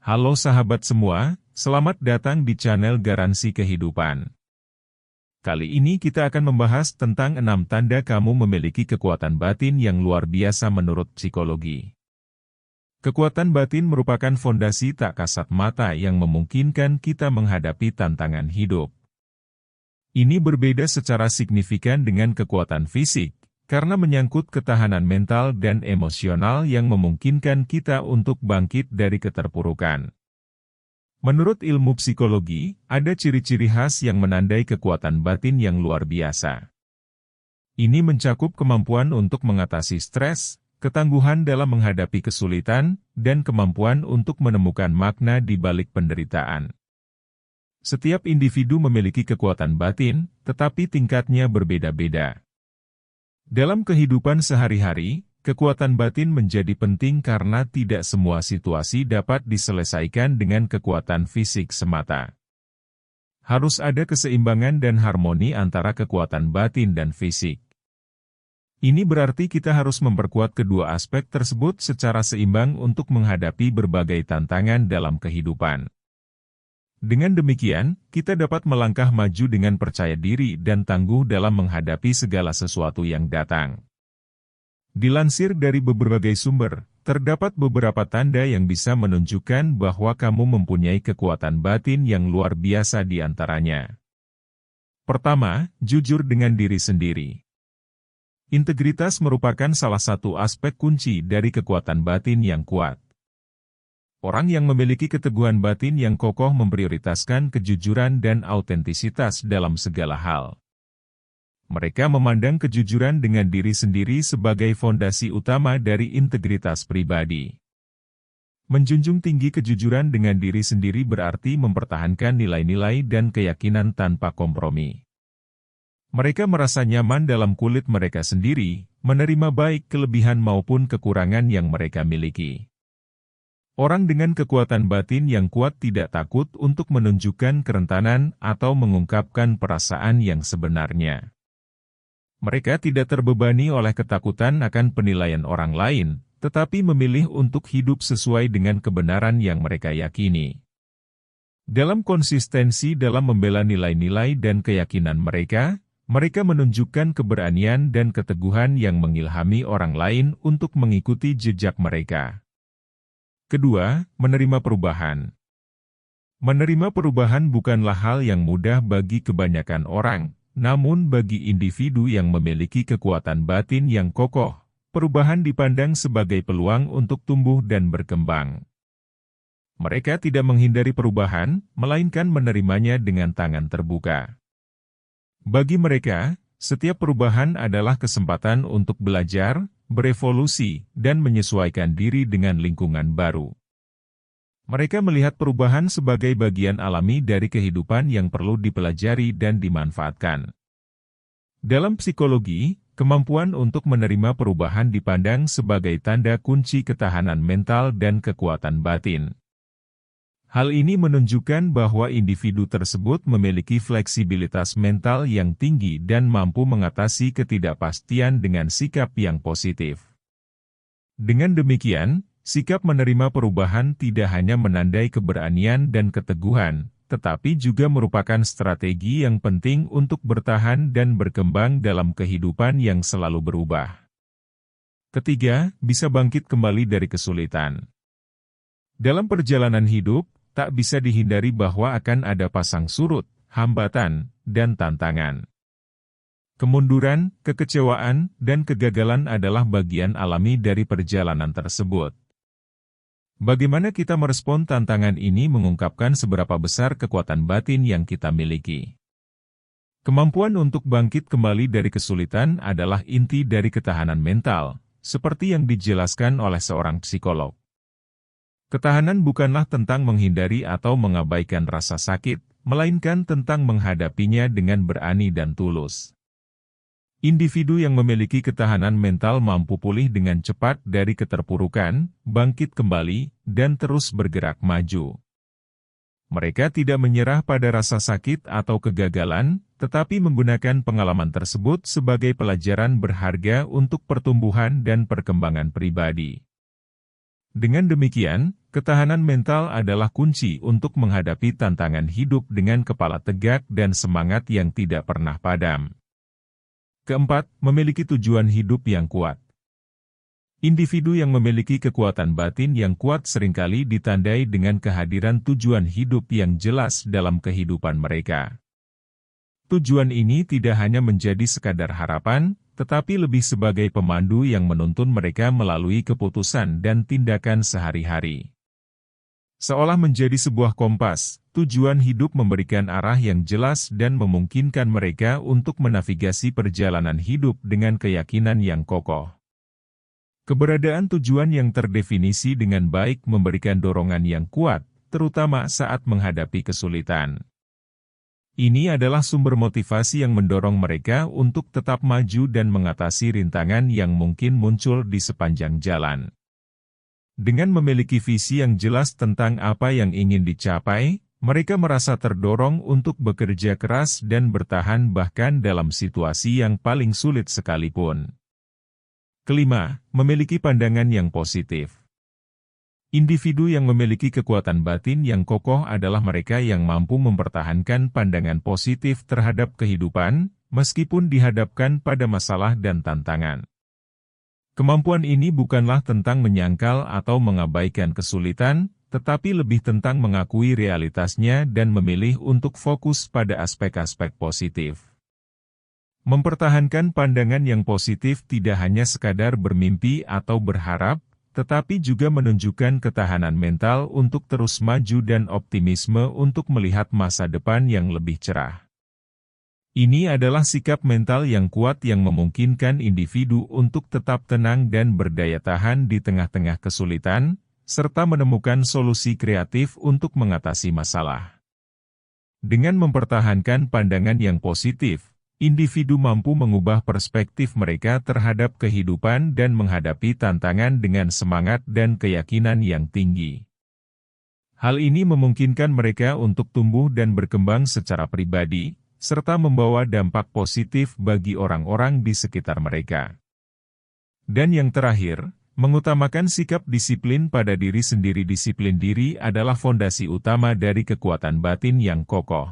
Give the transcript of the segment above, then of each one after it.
Halo sahabat semua, selamat datang di channel Garansi Kehidupan. Kali ini kita akan membahas tentang 6 tanda kamu memiliki kekuatan batin yang luar biasa menurut psikologi. Kekuatan batin merupakan fondasi tak kasat mata yang memungkinkan kita menghadapi tantangan hidup. Ini berbeda secara signifikan dengan kekuatan fisik, karena menyangkut ketahanan mental dan emosional yang memungkinkan kita untuk bangkit dari keterpurukan. Menurut ilmu psikologi, ada ciri-ciri khas yang menandai kekuatan batin yang luar biasa. Ini mencakup kemampuan untuk mengatasi stres, ketangguhan dalam menghadapi kesulitan, dan kemampuan untuk menemukan makna di balik penderitaan. Setiap individu memiliki kekuatan batin, tetapi tingkatnya berbeda-beda. Dalam kehidupan sehari-hari, kekuatan batin menjadi penting karena tidak semua situasi dapat diselesaikan dengan kekuatan fisik semata. Harus ada keseimbangan dan harmoni antara kekuatan batin dan fisik. Ini berarti kita harus memperkuat kedua aspek tersebut secara seimbang untuk menghadapi berbagai tantangan dalam kehidupan. Dengan demikian, kita dapat melangkah maju dengan percaya diri dan tangguh dalam menghadapi segala sesuatu yang datang. Dilansir dari berbagai sumber, terdapat beberapa tanda yang bisa menunjukkan bahwa kamu mempunyai kekuatan batin yang luar biasa di antaranya. Pertama, jujur dengan diri sendiri. Integritas merupakan salah satu aspek kunci dari kekuatan batin yang kuat. Orang yang memiliki keteguhan batin yang kokoh memprioritaskan kejujuran dan autentisitas dalam segala hal. Mereka memandang kejujuran dengan diri sendiri sebagai fondasi utama dari integritas pribadi. Menjunjung tinggi kejujuran dengan diri sendiri berarti mempertahankan nilai-nilai dan keyakinan tanpa kompromi. Mereka merasa nyaman dalam kulit mereka sendiri, menerima baik kelebihan maupun kekurangan yang mereka miliki. Orang dengan kekuatan batin yang kuat tidak takut untuk menunjukkan kerentanan atau mengungkapkan perasaan yang sebenarnya. Mereka tidak terbebani oleh ketakutan akan penilaian orang lain, tetapi memilih untuk hidup sesuai dengan kebenaran yang mereka yakini. Dalam konsistensi dalam membela nilai-nilai dan keyakinan mereka, mereka menunjukkan keberanian dan keteguhan yang mengilhami orang lain untuk mengikuti jejak mereka. Kedua, menerima perubahan. Menerima perubahan bukanlah hal yang mudah bagi kebanyakan orang, namun bagi individu yang memiliki kekuatan batin yang kokoh, perubahan dipandang sebagai peluang untuk tumbuh dan berkembang. Mereka tidak menghindari perubahan, melainkan menerimanya dengan tangan terbuka. Bagi mereka, setiap perubahan adalah kesempatan untuk belajar, berevolusi, dan menyesuaikan diri dengan lingkungan baru. Mereka melihat perubahan sebagai bagian alami dari kehidupan yang perlu dipelajari dan dimanfaatkan. Dalam psikologi, kemampuan untuk menerima perubahan dipandang sebagai tanda kunci ketahanan mental dan kekuatan batin. Hal ini menunjukkan bahwa individu tersebut memiliki fleksibilitas mental yang tinggi dan mampu mengatasi ketidakpastian dengan sikap yang positif. Dengan demikian, sikap menerima perubahan tidak hanya menandai keberanian dan keteguhan, tetapi juga merupakan strategi yang penting untuk bertahan dan berkembang dalam kehidupan yang selalu berubah. Ketiga, bisa bangkit kembali dari kesulitan. Dalam perjalanan hidup, tak bisa dihindari bahwa akan ada pasang surut, hambatan, dan tantangan. Kemunduran, kekecewaan, dan kegagalan adalah bagian alami dari perjalanan tersebut. Bagaimana kita merespon tantangan ini mengungkapkan seberapa besar kekuatan batin yang kita miliki. Kemampuan untuk bangkit kembali dari kesulitan adalah inti dari ketahanan mental, seperti yang dijelaskan oleh seorang psikolog. Ketahanan bukanlah tentang menghindari atau mengabaikan rasa sakit, melainkan tentang menghadapinya dengan berani dan tulus. Individu yang memiliki ketahanan mental mampu pulih dengan cepat dari keterpurukan, bangkit kembali, dan terus bergerak maju. Mereka tidak menyerah pada rasa sakit atau kegagalan, tetapi menggunakan pengalaman tersebut sebagai pelajaran berharga untuk pertumbuhan dan perkembangan pribadi. Dengan demikian, Ketahanan mental adalah kunci untuk menghadapi tantangan hidup dengan kepala tegak dan semangat yang tidak pernah padam. Keempat, memiliki tujuan hidup yang kuat. Individu yang memiliki kekuatan batin yang kuat seringkali ditandai dengan kehadiran tujuan hidup yang jelas dalam kehidupan mereka. Tujuan ini tidak hanya menjadi sekadar harapan, tetapi lebih sebagai pemandu yang menuntun mereka melalui keputusan dan tindakan sehari-hari. Seolah menjadi sebuah kompas, tujuan hidup memberikan arah yang jelas dan memungkinkan mereka untuk menavigasi perjalanan hidup dengan keyakinan yang kokoh. Keberadaan tujuan yang terdefinisi dengan baik memberikan dorongan yang kuat, terutama saat menghadapi kesulitan. Ini adalah sumber motivasi yang mendorong mereka untuk tetap maju dan mengatasi rintangan yang mungkin muncul di sepanjang jalan. Dengan memiliki visi yang jelas tentang apa yang ingin dicapai, mereka merasa terdorong untuk bekerja keras dan bertahan bahkan dalam situasi yang paling sulit sekalipun. Kelima, memiliki pandangan yang positif. Individu yang memiliki kekuatan batin yang kokoh adalah mereka yang mampu mempertahankan pandangan positif terhadap kehidupan, meskipun dihadapkan pada masalah dan tantangan. Kemampuan ini bukanlah tentang menyangkal atau mengabaikan kesulitan, tetapi lebih tentang mengakui realitasnya dan memilih untuk fokus pada aspek-aspek positif. Mempertahankan pandangan yang positif tidak hanya sekadar bermimpi atau berharap, tetapi juga menunjukkan ketahanan mental untuk terus maju dan optimisme untuk melihat masa depan yang lebih cerah. Ini adalah sikap mental yang kuat yang memungkinkan individu untuk tetap tenang dan berdaya tahan di tengah-tengah kesulitan, serta menemukan solusi kreatif untuk mengatasi masalah. Dengan mempertahankan pandangan yang positif, individu mampu mengubah perspektif mereka terhadap kehidupan dan menghadapi tantangan dengan semangat dan keyakinan yang tinggi. Hal ini memungkinkan mereka untuk tumbuh dan berkembang secara pribadi, serta membawa dampak positif bagi orang-orang di sekitar mereka. Dan yang terakhir, mengutamakan sikap disiplin pada diri sendiri. Disiplin diri adalah fondasi utama dari kekuatan batin yang kokoh.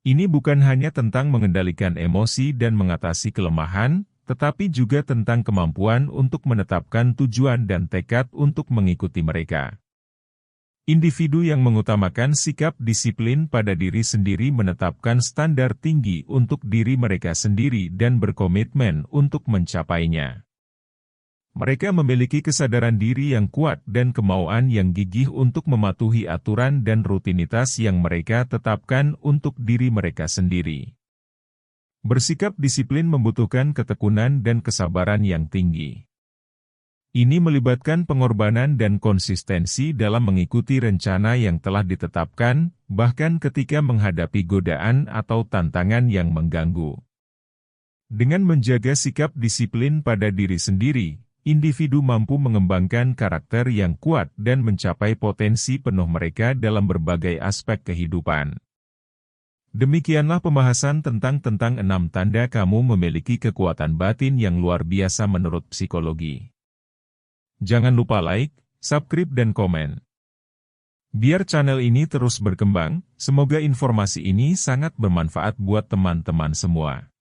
Ini bukan hanya tentang mengendalikan emosi dan mengatasi kelemahan, tetapi juga tentang kemampuan untuk menetapkan tujuan dan tekad untuk mengikuti mereka. Individu yang mengutamakan sikap disiplin pada diri sendiri menetapkan standar tinggi untuk diri mereka sendiri dan berkomitmen untuk mencapainya. Mereka memiliki kesadaran diri yang kuat dan kemauan yang gigih untuk mematuhi aturan dan rutinitas yang mereka tetapkan untuk diri mereka sendiri. Bersikap disiplin membutuhkan ketekunan dan kesabaran yang tinggi. Ini melibatkan pengorbanan dan konsistensi dalam mengikuti rencana yang telah ditetapkan, bahkan ketika menghadapi godaan atau tantangan yang mengganggu. Dengan menjaga sikap disiplin pada diri sendiri, individu mampu mengembangkan karakter yang kuat dan mencapai potensi penuh mereka dalam berbagai aspek kehidupan. Demikianlah pembahasan tentang 6 tanda kamu memiliki kekuatan batin yang luar biasa menurut psikologi. Jangan lupa like, subscribe dan komen. Biar channel ini terus berkembang, semoga informasi ini sangat bermanfaat buat teman-teman semua.